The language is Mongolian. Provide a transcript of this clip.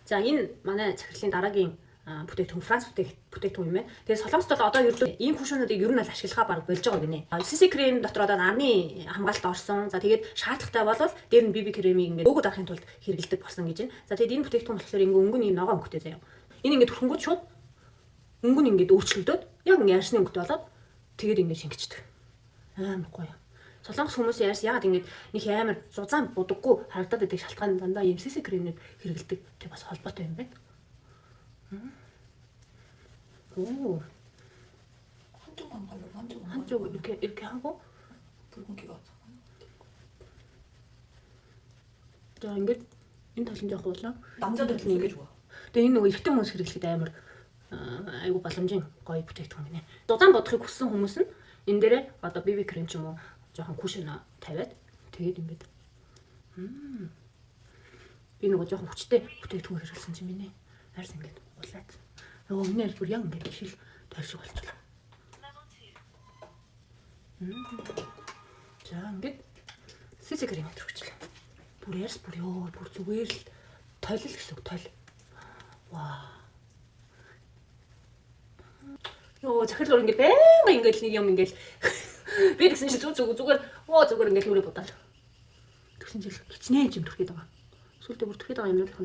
За энэ манай захирлын дараагийн бүтээгдэхүүн Франц бүтээгдэхүүн юм байна. Тэгээд Солонгост бол одоо ердөө ийм кушонуудыг ер нь бол ашиглахаа баг болж байгаа гинэ. CC крем дотор одоо нарны хамгаалалт орсон. За тэгээд шаардлагатай болвол дээр нь BB кремийг ингээд өөгөө дарахын тулд хэрэгэлдэг болсон гэж байна. За тэгээд энэ бүтээгдэхүүн болохоор ингээд өнгө нь ийм ногоон өнгөтэй заяа. Энэ ингээд төрхөнгүүд шууд өнгө нь ингээд өөрчлөгдөд яг ингээд ярьсны өнгөтэй болоод тэгээд ингээд шингэждэг. Амар гоё. Солонгос хүмүүс яагаад ингэж нэг амар зузаан будаггүй харагдаад байдаг шалтгаан дандаа ийм CC кремийг хэрэгэлдэг тэг бас холбоотой юм байна. Оо. 한쪽 이렇게 하고 붉은기가 왔어. 자 ингээд энэ талын жоох уулаа. 남자들 되게 좋아. Тэгээ энэ нөгөө эрэгтэй хүмүүс хэрэглэхэд амар айгу боломжийн гоё бүтээгдэхүүн гинэ. Зузаан бодохыг хүссэн хүмүүс нь энэ дээрээ одоо BB крем ч юм уу жоохон кушна тавиад тэгээд ингээд би нөгөө жоохон хүчтэй бүтээгдэхүүн хэрэглэсэн чинь минь арьс ингээд уулаад. Нөгөө өмнө бүр яг ингээд шил тойршиг болчихлоо. За ингээд CC крем төрчихлээ. Бүр ярс бүр ёо бүр зүгээр л тойл гэсэн үг тойл. Ваа. Ёо захирлуур ингээд байнга ингээд нэг юм ингээд би гэсэн чинь зүгээр зүгээр ингээд нүрэ бодоол. Тэгсэн чинь хичнээн юм төрхийд байгаа. Сүлдээ бүр төрхийд байгаа юм л